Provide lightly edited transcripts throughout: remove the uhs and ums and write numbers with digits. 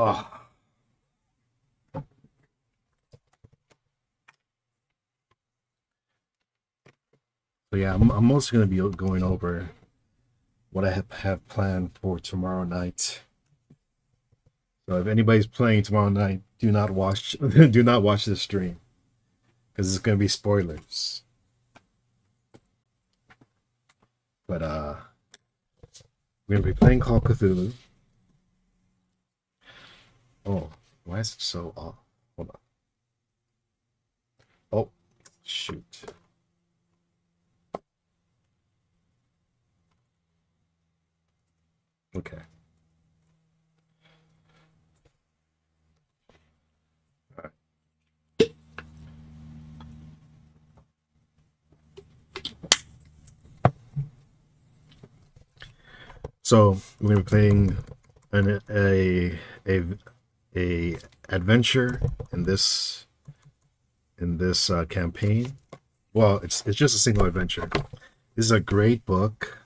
Oh, so yeah, I'm mostly gonna be going over what I have planned for tomorrow night. So if anybody's playing tomorrow night, do not watch do not watch this stream because it's gonna be spoilers. But we're gonna be playing Call of Cthulhu. Oh, why is it so off? Hold on. Oh, shoot. Okay. All right. So we're gonna be playing a a adventure in this campaign. Well, it's just a single adventure. This is a great book.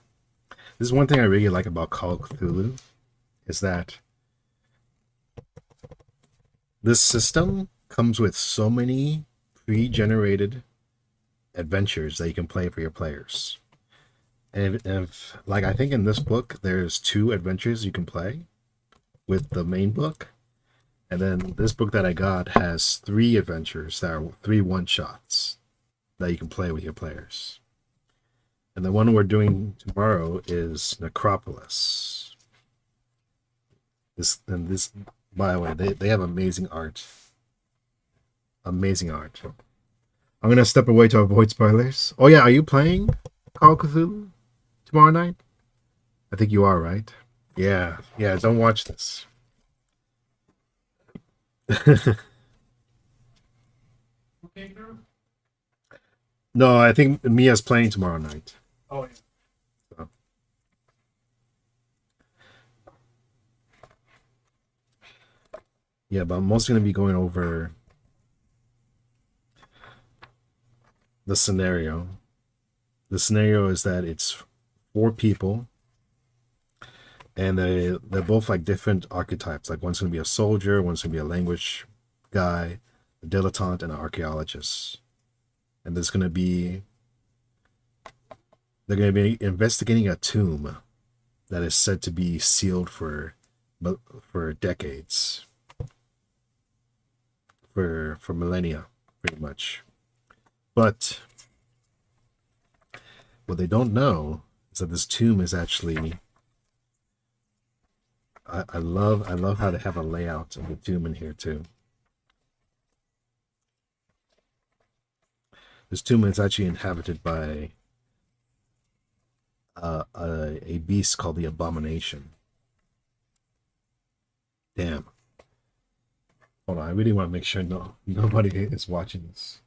This is one thing I really like about Call of Cthulhu is that this system comes with so many pre-generated adventures that you can play for your players. And if like I think in this book there's two adventures you can play with the main book, and then this book that I got has three adventures that are three one shots that you can play with your players. And the one we're doing tomorrow is Necropolis. This, by the way, they have amazing art. Amazing art. I'm gonna step away to avoid spoilers. Oh yeah, are you playing Call of Cthulhu tomorrow night? I think you are, right? Yeah, yeah. Don't watch this. No, I think Mia's playing tomorrow night. Oh, yeah. So, yeah, but I'm mostly gonna be going over the scenario. The scenario is that it's four people, and they're both like different archetypes. Like one's gonna be a soldier, one's gonna be a language guy, a dilettante, and an archaeologist. And there's gonna be they're gonna be investigating a tomb that is said to be sealed for decades, for millennia, pretty much. But what they don't know is that this tomb is actually I love how they have a layout of the tomb in here too. This tomb is actually inhabited by a beast called the Abomination. Damn. Hold on, I really want to make sure nobody is watching this.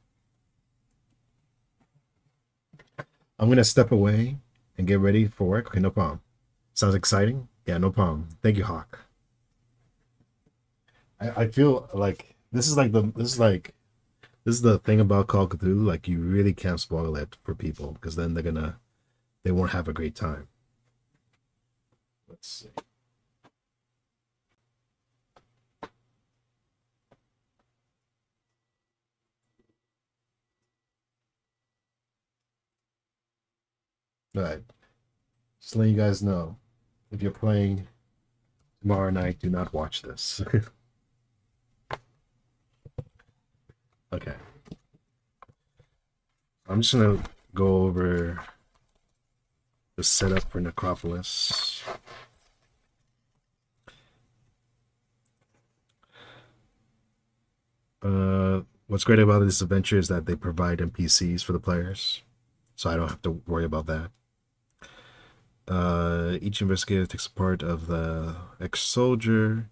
I'm gonna step away and get ready for work. Okay, no problem. Sounds exciting? Yeah, no problem. Thank you, Hawk. I feel like this is the thing about Call of Cthulhu. Like you really can't spoil it for people because then they won't have a great time. Let's see. All right. Just letting you guys know, if you're playing tomorrow night, do not watch this. Okay. I'm just gonna go over the setup for Necropolis. What's great about this adventure is that they provide NPCs for the players, so I don't have to worry about that. Each investigator takes a part of the ex-soldier.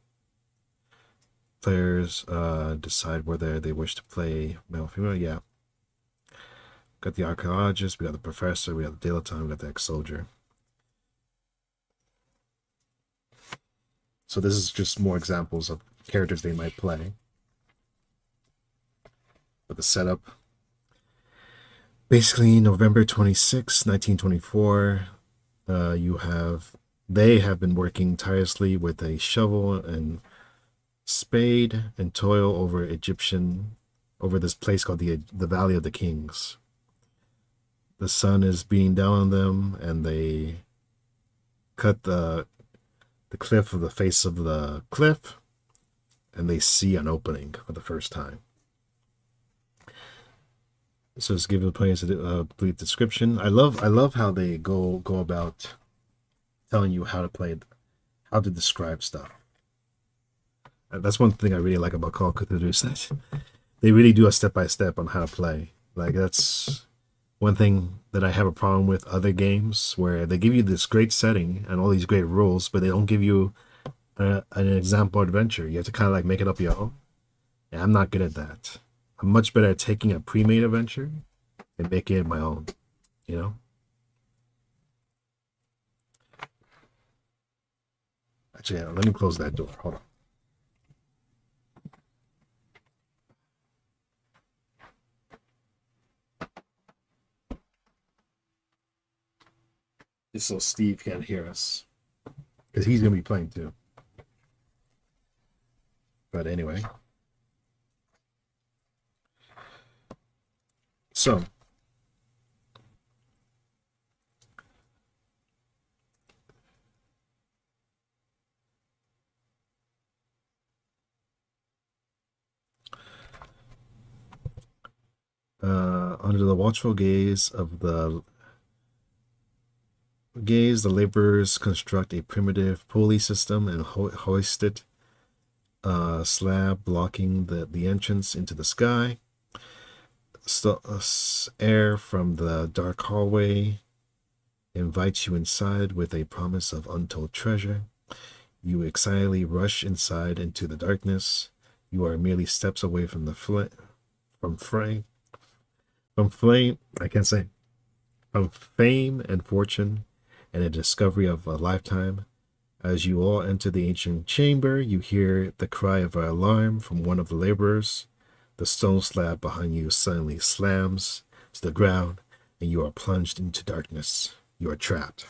Players decide whether they wish to play male or female. Yeah. Got the archaeologist, we got the professor, we got the dilettante, we got the ex-soldier. So this is just more examples of characters they might play. But the setup. Basically, November 26, 1924, they have been working tirelessly with a shovel and spade and toil over this place called the Valley of the Kings. The sun is beating down on them, and they cut the cliff of the face of the cliff, and they see an opening for the first time. So just give the players a brief description. I love how they go about telling you how to play, how to describe stuff. That's one thing I really like about Call of Cthulhu, is that they really do a step by step on how to play. Like, that's one thing that I have a problem with other games, where they give you this great setting and all these great rules, but they don't give you an example adventure. You have to kind of like make it up your own. And I'm not good at that. I'm much better at taking a pre-made adventure and making it my own, you know? Actually, yeah, let me close that door. Hold on. Just so Steve can't hear us, because he's going to be playing too. But anyway. So, under the watchful gaze, the laborers construct a primitive pulley system and hoist it, slab blocking the entrance into the sky. Air from the dark hallway invites you inside with a promise of untold treasure. You excitedly rush inside into the darkness. You are merely steps away from fame and fortune, and a discovery of a lifetime. As you all enter the ancient chamber, you hear the cry of an alarm from one of the laborers. The stone slab behind you suddenly slams to the ground, and you are plunged into darkness. You are trapped.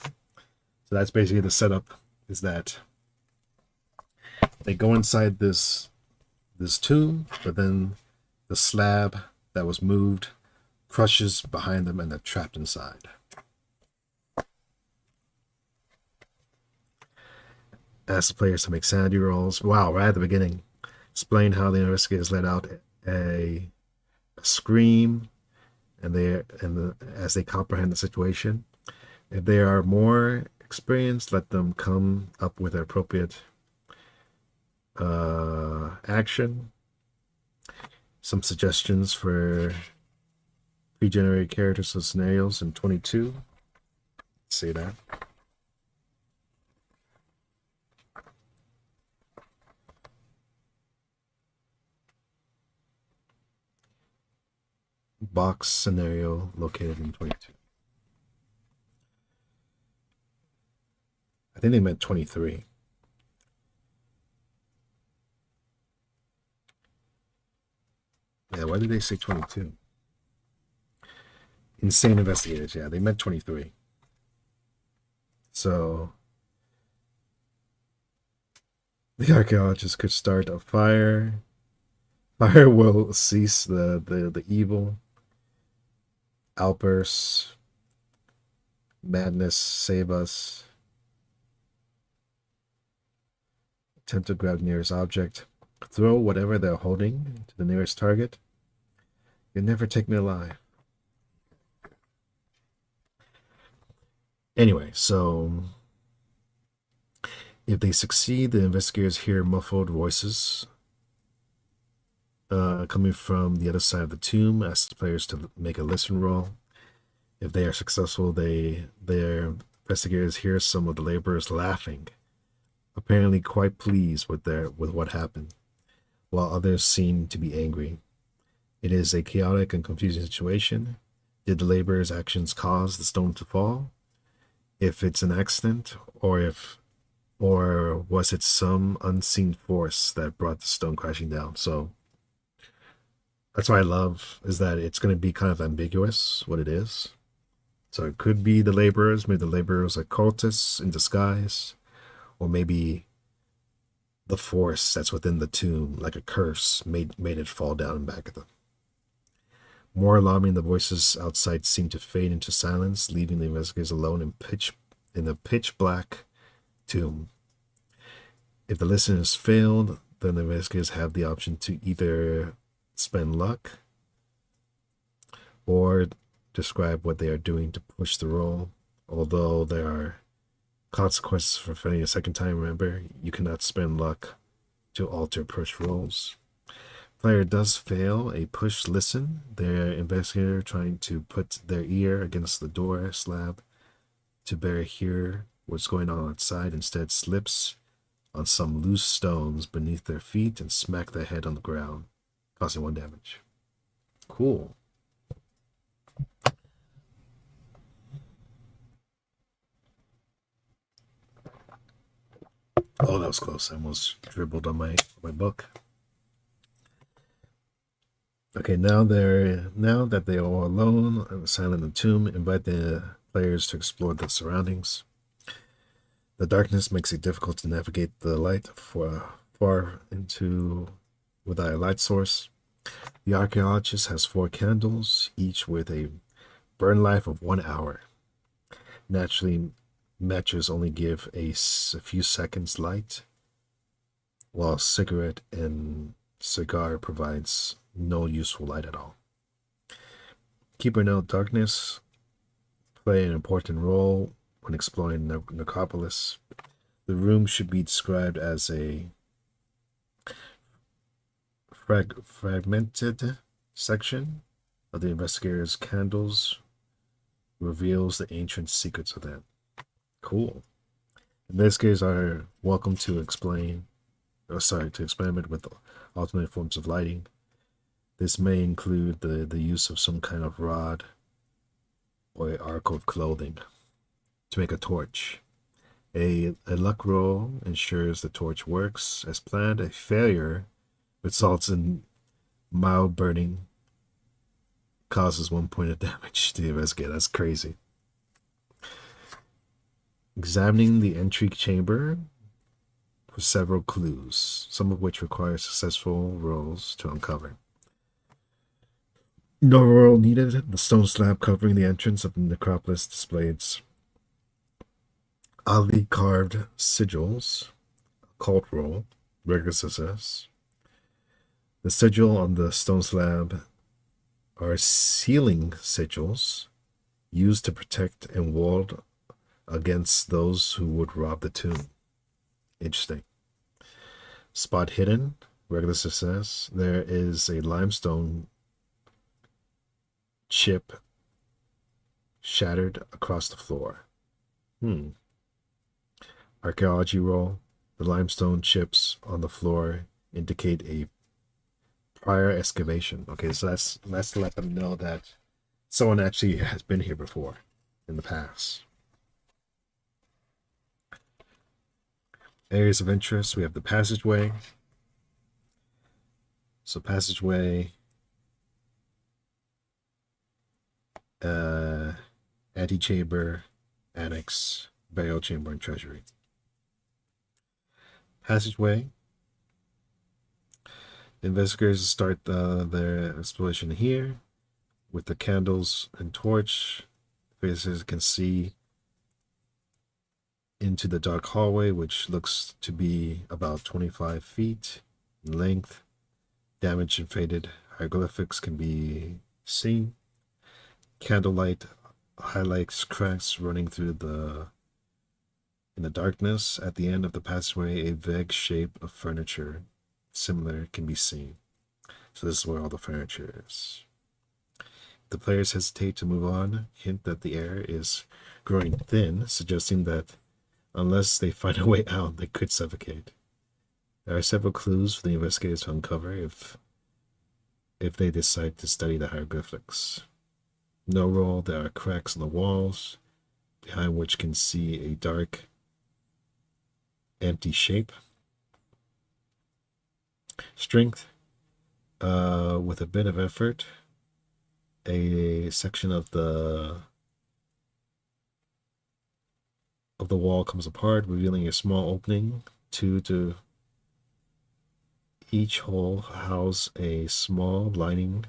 So that's basically the setup, is that they go inside this tomb, but then the slab that was moved crushes behind them, and they're trapped inside. Ask the players to make sanity rolls. Wow, right at the beginning. Explain how the investigators let out a scream, as they comprehend the situation. If they are more experienced, let them come up with an appropriate action. Some suggestions for pre-generated characters and scenarios in 22. Let's see that. Box scenario located in 22. I think they meant 23. Yeah, why did they say 22? Insane investigators, yeah, they meant 23. So the archaeologists could start a fire. Fire will cease the evil. Outbursts. Madness, save us. Attempt to grab the nearest object. Throw whatever they're holding to the nearest target. You'll never take me alive. Anyway, so if they succeed, the investigators hear muffled voices coming from the other side of the tomb. Ask the players to make a listen roll. If they are successful, their investigators hear some of the laborers laughing, apparently quite pleased with what happened, while others seem to be angry. It is a chaotic and confusing situation. Did the laborers' actions cause the stone to fall? If it's an accident, or was it some unseen force that brought the stone crashing down? So that's what I love, is that it's going to be kind of ambiguous what it is. So it could be the laborers. Maybe the laborers are cultists in disguise, or maybe the force that's within the tomb, like a curse, made it fall down back at them. More alarming, the voices outside seemed to fade into silence, leaving the investigators alone in the pitch black tomb. If the listeners failed, then the investigators have the option to either spend luck or describe what they are doing to push the roll. Although there are consequences for failing a second time, remember, you cannot spend luck to alter push rolls. Player does fail a push listen. Their investigator trying to put their ear against the door slab to better hear what's going on outside instead slips on some loose stones beneath their feet and smack their head on the ground, causing 1 damage. Cool. Oh, that was close. I almost dribbled on my book. Okay, now that they are all alone and silent in the tomb, invite the players to explore the surroundings. The darkness makes it difficult to navigate the light far into without a light source. The archaeologist has 4 candles, each with a burn life of 1 hour. Naturally, matches only give a few seconds light, while cigarette and cigar provides no useful light at all. Keeper note: darkness play an important role when exploring the necropolis. The room should be described as a fragmented section of the investigator's candles reveals the ancient secrets of them. Cool. Investigators are welcome to experiment with alternate forms of lighting. This may include the use of some kind of rod or an arc of clothing to make a torch. A luck roll ensures the torch works as planned. A failure results in mild burning, causes 1 point of damage to the investigator. That's crazy. Examining the entry chamber for several clues, some of which require successful rolls to uncover. No roll needed. The stone slab covering the entrance of the necropolis displays oddly carved sigils, occult roll, regular success. The sigil on the stone slab are sealing sigils used to protect and ward against those who would rob the tomb. Interesting. Spot hidden, regular success. There is a limestone chip shattered across the floor. Archaeology roll. The limestone chips on the floor indicate a prior excavation. Okay, so that's to let them know that someone actually has been here before in the past. Areas of interest, we have the passageway. So passageway, antechamber, annex, burial chamber, and treasury. Passageway. Investigators start their exploration here with the candles and torch. Visitors can see into the dark hallway, which looks to be about 25 feet in length. Damaged and faded hieroglyphics can be seen. Candlelight highlights cracks running through in the darkness. At the end of the passageway, a vague shape of furniture similar can be seen. So this is where all the furniture is. If the players hesitate to move on, hint that the air is growing thin, suggesting that unless they find a way out, they could suffocate. There are several clues for the investigators to uncover if they decide to study the hieroglyphics. No roll, there are cracks in the walls, behind which can see a dark, empty shape. Strength, with a bit of effort, a section of the wall comes apart, revealing a small opening 2 to Each hole houses a small lining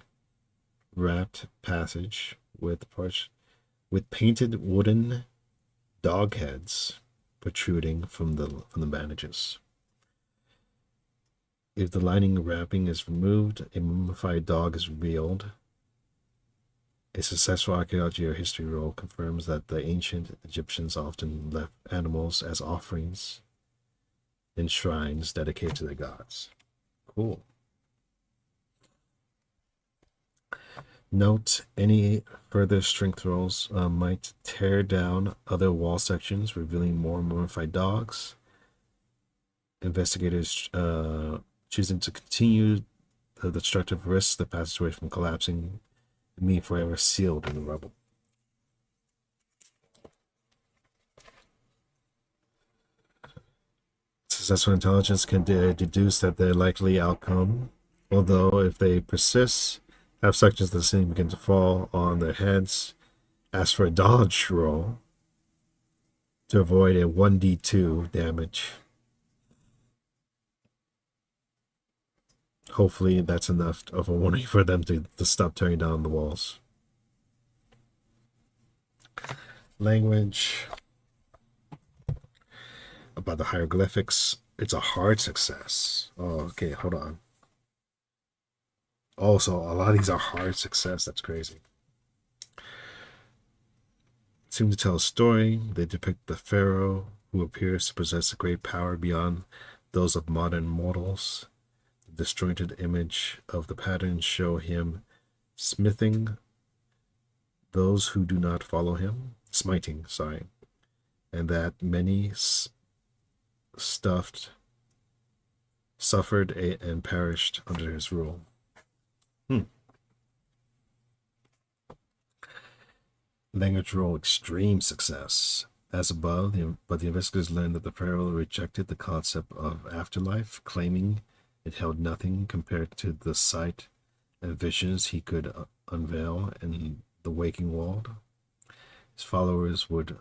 wrapped passage with painted wooden dog heads protruding from the bandages. If the lining wrapping is removed, a mummified dog is revealed. A successful archaeology or history roll confirms that the ancient Egyptians often left animals as offerings in shrines dedicated to their gods. Cool. Note, any further strength rolls might tear down other wall sections, revealing more mummified dogs. Investigators choosing to continue the destructive risks the passageway from collapsing and being forever sealed in the rubble. Successful intelligence can deduce that their likely outcome, although if they persist, have sections of the ceiling begin to fall on their heads. Ask for a dodge roll to avoid a 1d2 damage. Hopefully that's enough of a warning for them to stop tearing down the walls. Language. About the hieroglyphics. It's a hard success. Oh, okay, hold on. Oh, so a lot of these are hard success. That's crazy. Seem to tell a story. They depict the pharaoh who appears to possess a great power beyond those of modern mortals. The disjointed image of the pattern show him smithing those who do not follow him, and that many suffered and perished under his rule. Language roll extreme success. As above, but the investigators learned that the pharaoh rejected the concept of afterlife, claiming it held nothing compared to the sight and visions he could unveil in the waking world. His followers would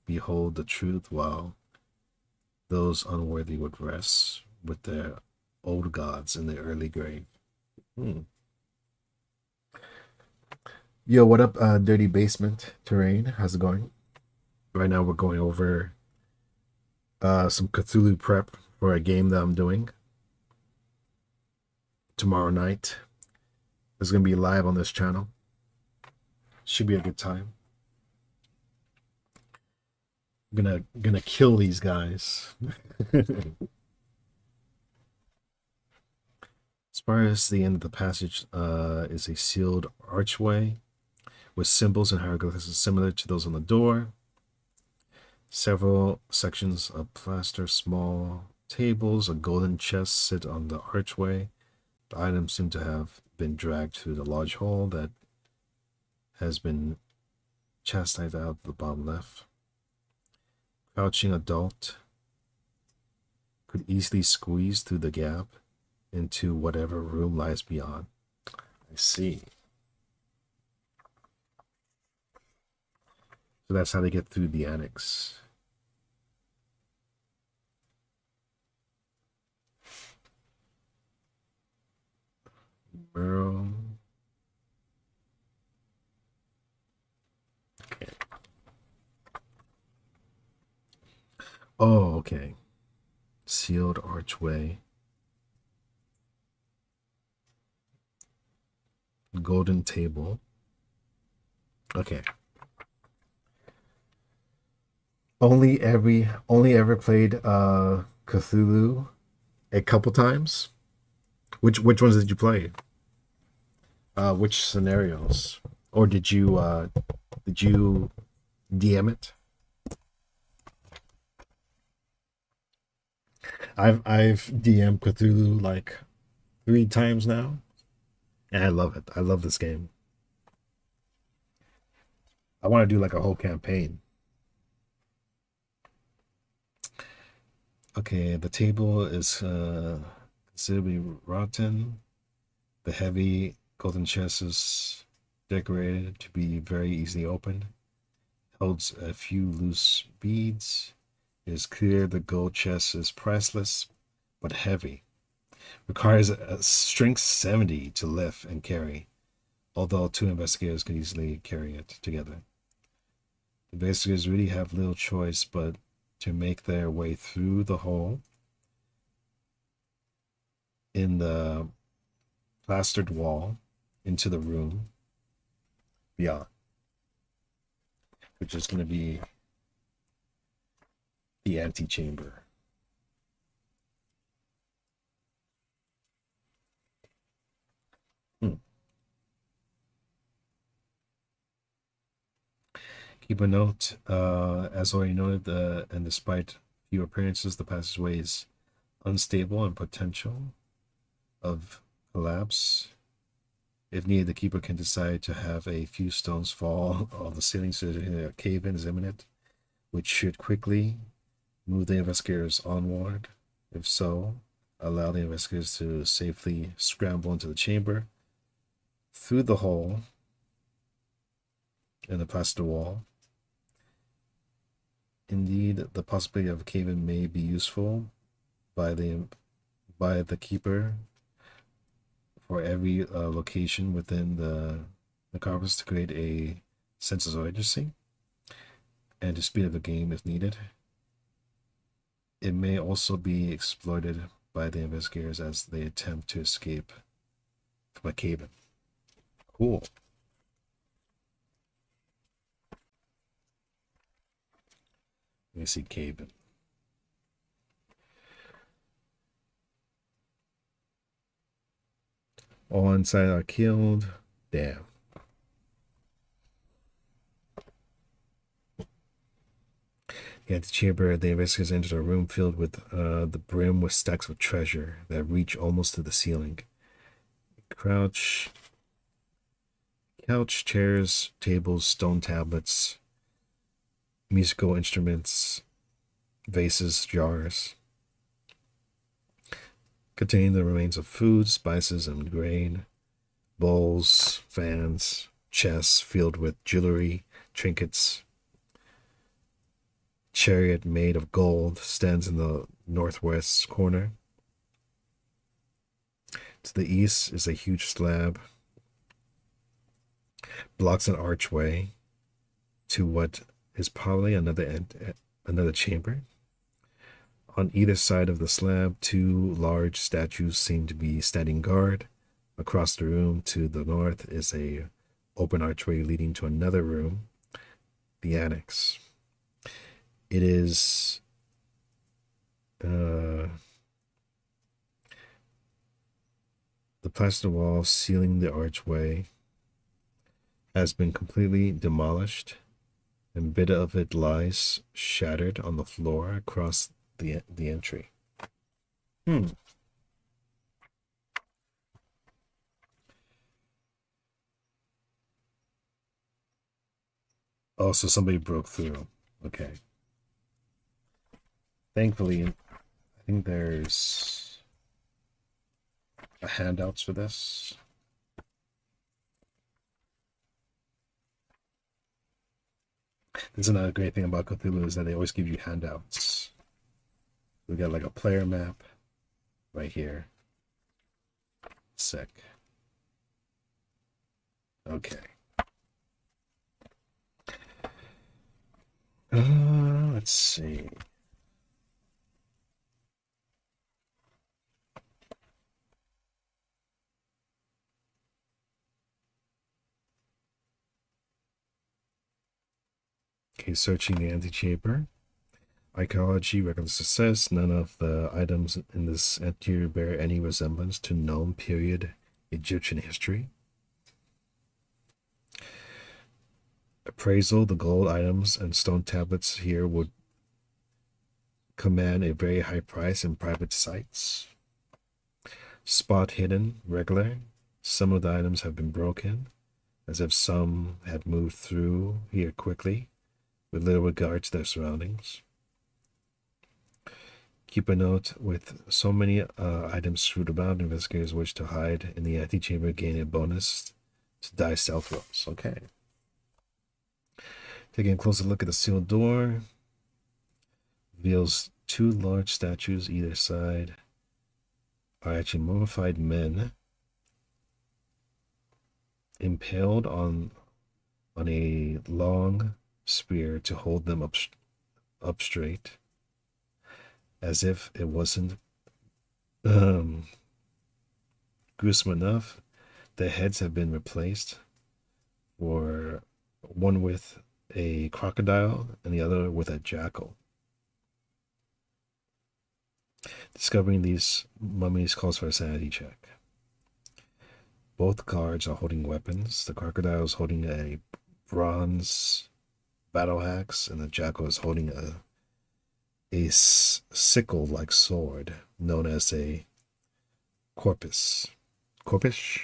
behold the truth, while those unworthy would rest with their old gods in the early grave. Yo, what up, Dirty Basement Terrain? How's it going? Right now we're going over some Cthulhu prep for a game that I'm doing tomorrow night. It's going to be live on this channel. Should be a good time. I'm gonna kill these guys. As far as the end of the passage is a sealed archway with symbols and hieroglyphs similar to those on the door. Several sections of plaster, small tables, a golden chest sit on the archway. The items seem to have been dragged through the large hole that has been chastised out the bottom left. Crouching adult could easily squeeze through the gap into whatever room lies beyond. I see. So that's how they get through the annex. Merle. Okay. Oh, okay. Sealed archway. Golden table. Okay. Only ever played Cthulhu a couple times. Which ones did you play? Which scenarios? Or did you DM it? I've DM'd Cthulhu like 3 times now. And I love it. I love this game. I want to do like a whole campaign. Okay, the table is considerably rotten. The heavy golden chest is decorated to be very easily opened. Holds a few loose beads. It is clear the gold chest is priceless, but heavy. Requires a strength 70 to lift and carry, although 2 investigators can easily carry it together. Investigators really have little choice but to make their way through the hole in the plastered wall into the room beyond, which is going to be the antechamber. Keep a note, as already noted, and despite few appearances, the passageway is unstable and potential of collapse. If needed, the keeper can decide to have a few stones fall on the ceiling so that a cave-in is imminent, which should quickly move the investigators onward. If so, allow the investigators to safely scramble into the chamber through the hole in the plaster wall. Indeed, the possibility of a cave-in may be useful by the keeper for every location within the necropolis to create a sense of urgency and to speed up the game if needed. It may also be exploited by the investigators as they attempt to escape from a cave-in. Cool. Let me see cave-in. All inside are killed. Damn. The antechamber, the investigators entered a room filled with the brim with stacks of treasure that reach almost to the ceiling. Couch, chairs, tables, stone tablets, musical instruments, vases, jars, containing the remains of food, spices, and grain, bowls, fans, chests filled with jewelry, trinkets. Chariot made of gold stands in the northwest corner. To the east is a huge slab, blocks an archway to what is probably another chamber. On either side of the slab, 2 large statues seem to be standing guard. Across the room to the north is a open archway leading to another room, the annex. It is the plaster wall sealing the archway has been completely demolished, and a bit of it lies shattered on the floor across the entry. Oh, so somebody broke through. Okay. Thankfully, I think there's handouts for this. This is another great thing about Cthulhu is that they always give you handouts. We got like a player map right here. Sick. Okay. Let's see. Okay, searching the antechamber. Archaeology, regular success. None of the items in this interior bear any resemblance to known period Egyptian history. Appraisal, the gold items and stone tablets here would command a very high price in private sites. Spot hidden, regular. Some of the items have been broken, as if some had moved through here quickly, with little regard to their surroundings. Keep a note, with so many items screwed about, investigators wish to hide in the antechamber gain a bonus to die stealth rolls. Okay. Taking a closer look at the sealed door, reveals 2 large statues either side are actually mummified men impaled on a long spear to hold them up straight, as if it wasn't um, gruesome enough. The heads have been replaced for one with a crocodile and the other with a jackal. Discovering these mummies calls for a sanity check. Both guards are holding weapons. The crocodile is holding a bronze battle axe, and the jackal is holding a sickle-like sword known as a corpus. Corpus?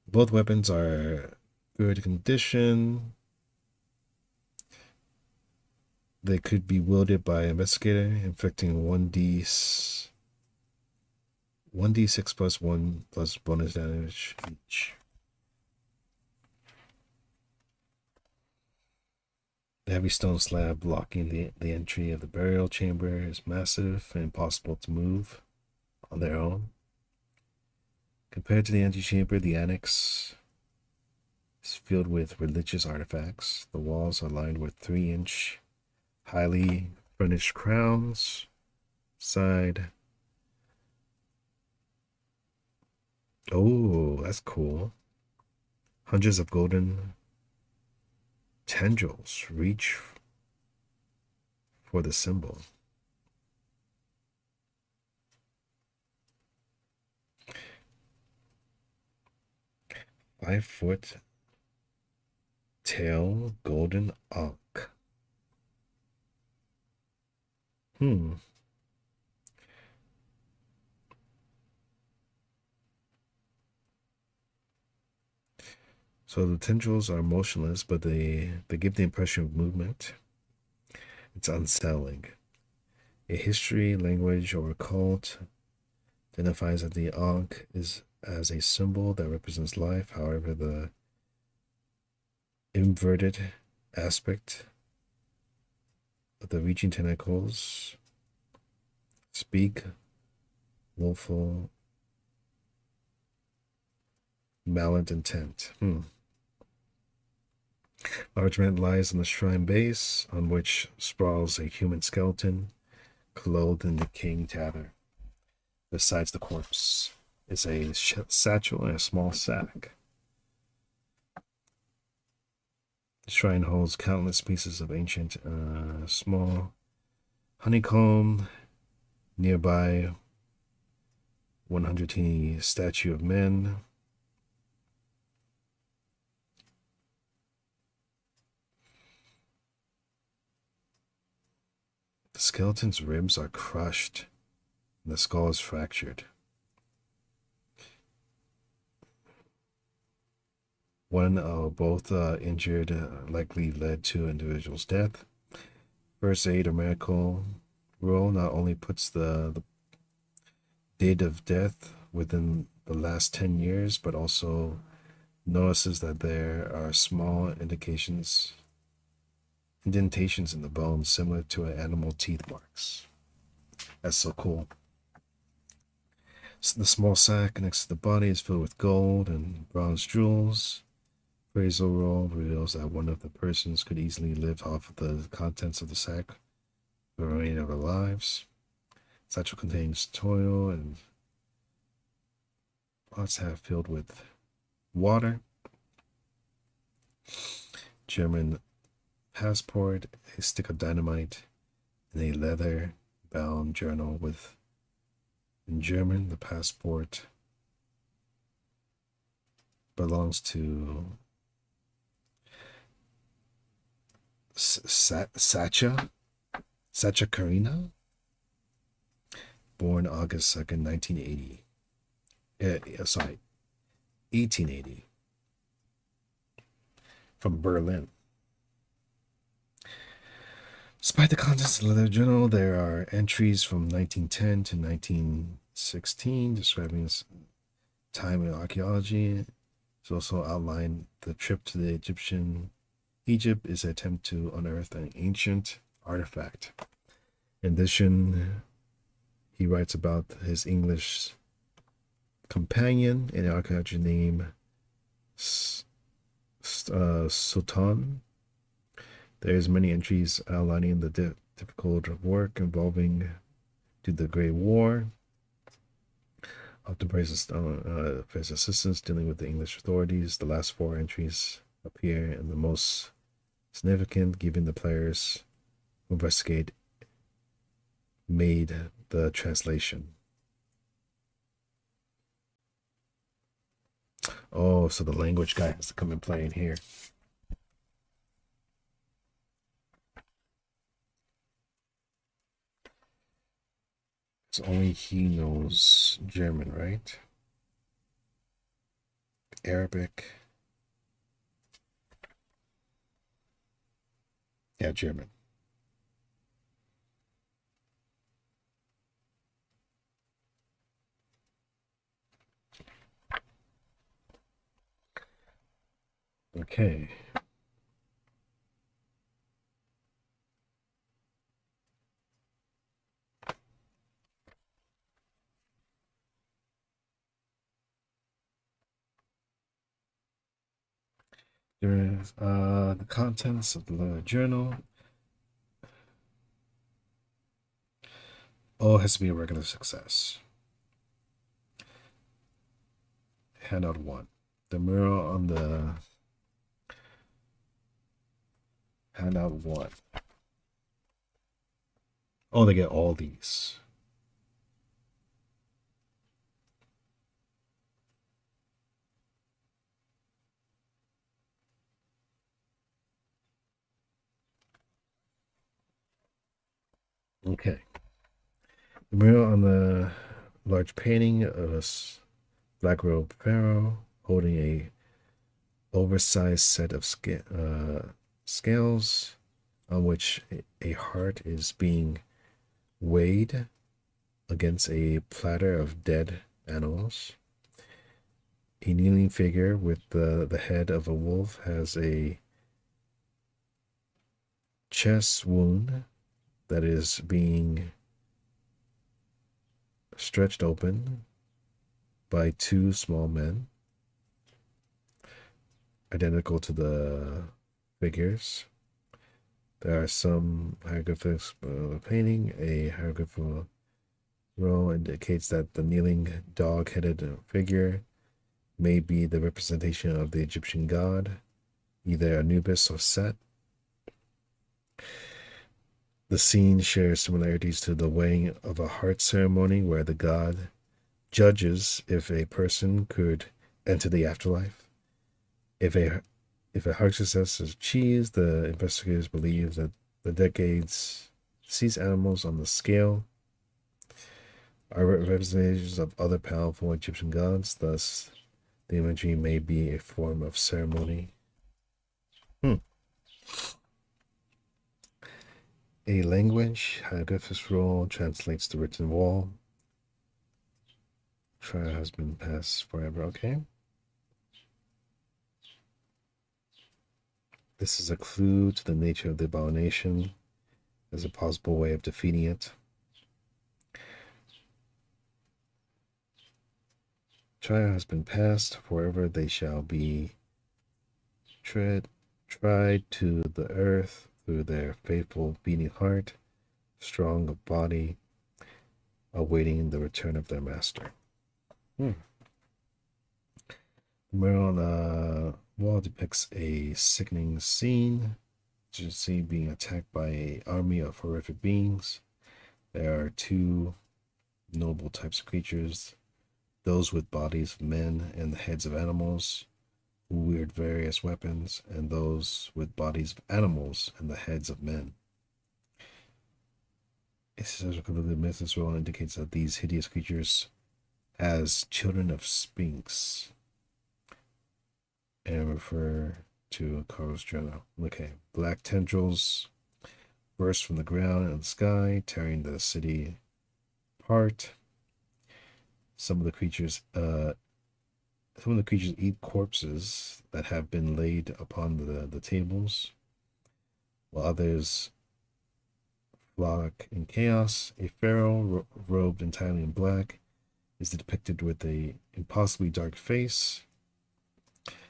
Both weapons are good condition. They could be wielded by an investigator, inflicting 1d6 plus 1 plus bonus damage each. The heavy stone slab blocking the entry of the burial chamber is massive and impossible to move on their own. Compared to the antechamber, the annex is filled with religious artifacts. The walls are lined with 3-inch highly furnished crowns. Side. Oh, that's cool. Hundreds of golden tendrils reach for the symbol. Five-foot tail golden ankh. So the tendrils are motionless, but they give the impression of movement. It's unsettling. A history, language, or a cult identifies that the ankh is as a symbol that represents life. However, the inverted aspect of the reaching tentacles speak willful malintent. Large man lies on the shrine base, on which sprawls a human skeleton, clothed in decaying tather. Besides the corpse is a satchel and a small sack. The shrine holds countless pieces of ancient, small honeycomb. Nearby, 100 teeny statue of men. The skeleton's ribs are crushed, and the skull is fractured. One or both injured likely led to individual's death. First aid or medical rule not only puts the date of death within the last 10 years, but also notices that there are small indentations in the bones similar to an animal teeth marks. That's so cool. So the small sack next to the body is filled with gold and bronze jewels. Appraisal roll reveals that one of the persons could easily live off of the contents of the sack for the remainder of their lives. Satchel contains toil and pots half filled with water. German passport, a stick of dynamite, and a leather-bound journal with, in German, the passport belongs to Sacha Karina, born August 2nd, 1980. 1880. From Berlin. Despite the contents of the leather journal, there are entries from 1910 to 1916 describing this time in archaeology. It's also outlined the trip to the Egypt is an attempt to unearth an ancient artifact. In addition, He writes about his English companion in Archonia named Sultan. There is many entries outlining the difficult work involving to the Great War. Often praises assistance dealing with the English authorities. The last 4 entries appear in the most significant, given the players who investigate made the translation. Oh, so the language guy has to come and play in here. So only he knows German, right? Arabic. Yeah, German. Okay. There is the contents of the journal. Oh, it has to be a regular success. Handout 1. The mural on the handout 1. Oh, they get all these. Okay. The mural on the large painting of a black robed pharaoh holding a oversized set of scales on which a heart is being weighed against a platter of dead animals. A kneeling figure with the head of a wolf has a chest wound that is being stretched open by 2 small men, identical to the figures. There are some hieroglyphics painting. A hieroglyphical row indicates that the kneeling dog-headed figure may be the representation of the Egyptian god, either Anubis or Set. The scene shares similarities to the weighing of a heart ceremony where the god judges if a person could enter the afterlife. If a heart success is achieved, the investigators believe that the decades sees animals on the scale are representations of other powerful Egyptian gods. Thus, the imagery may be a form of ceremony. A language hieroglyphics roll translates the written wall. Trial has been passed forever. Okay. This is a clue to the nature of the abomination as a possible way of defeating it. Trial has been passed forever. They shall be tried to the earth through their faithful beating heart, strong of body, awaiting the return of their master. The mural on the wall depicts a sickening scene. You see being attacked by an army of horrific beings. There are 2 noble types of creatures, those with bodies of men and the heads of animals, who wield various weapons, and those with bodies of animals and the heads of men. A historical myth as well indicates that these hideous creatures as children of Sphinx and refer to Carl's journal. Okay, black tendrils burst from the ground and the sky, tearing the city apart. Some of the creatures eat corpses that have been laid upon the tables, while others block in chaos. A pharaoh robed entirely in black is depicted with a impossibly dark face,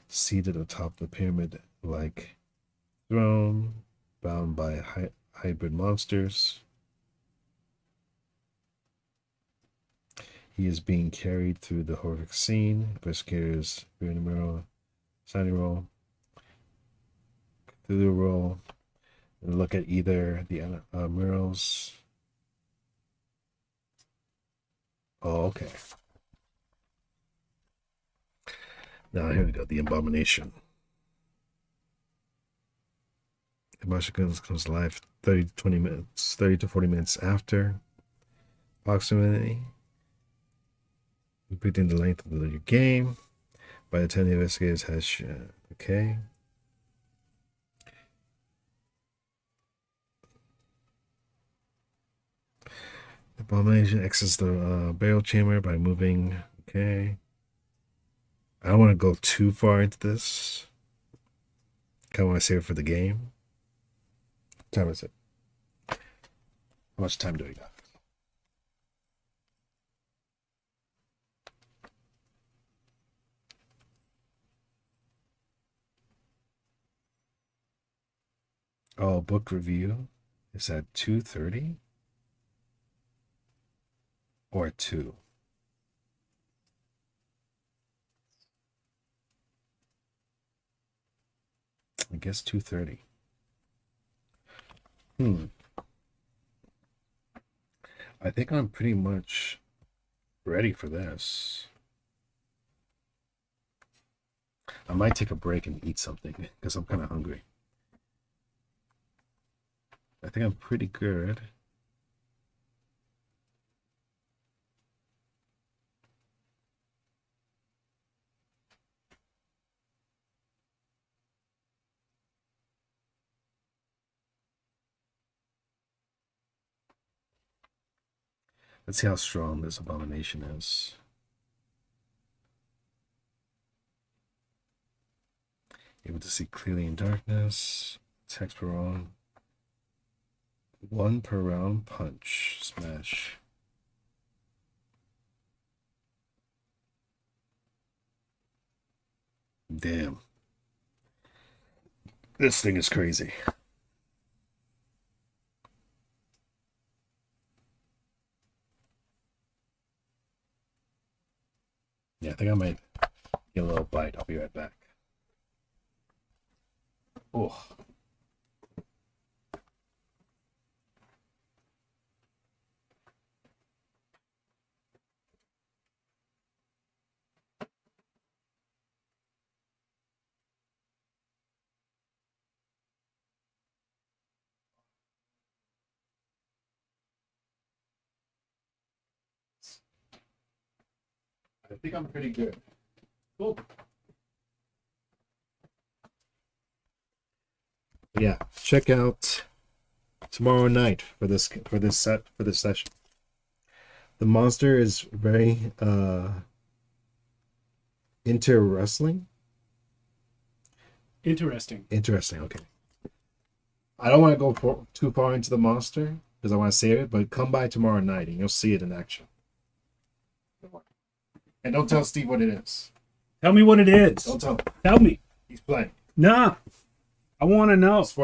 seated atop the pyramid-like throne, bound by hybrid monsters. He is being carried through the horrific scene. Investigators Unimaginable, signing roll, Cthulhu roll, and look at either the murals. Oh, okay. Now here we go. The abomination. The monster comes live 30 to 20 minutes, 30 to 40 minutes after, approximately. Repeating the length of the game. By the time the investigators has okay. The abomination exits the burial chamber by moving. Okay. I don't want to go too far into this. I want to save it for the game. What time is it? How much time do we got? Oh, book review is at 2:30 or 2. I guess 2:30. I think I'm pretty much ready for this. I might take a break and eat something because I'm kind of hungry. I think I'm pretty good. Let's see how strong this abomination is. Able to see clearly in darkness. Text per round. 1 per round punch. Smash. Damn. This thing is crazy. Yeah, I think I might get a little bite. I'll be right back. Oh. I think I'm pretty good. Cool. Yeah, check out tomorrow night for this session. The monster is very into wrestling. Interesting. Okay. I don't want to go too far into the monster because I want to save it, but come by tomorrow night and you'll see it in action. And don't tell Steve what it is. Tell me what it is. Don't tell him. Tell me. He's playing. Nah. I want to know.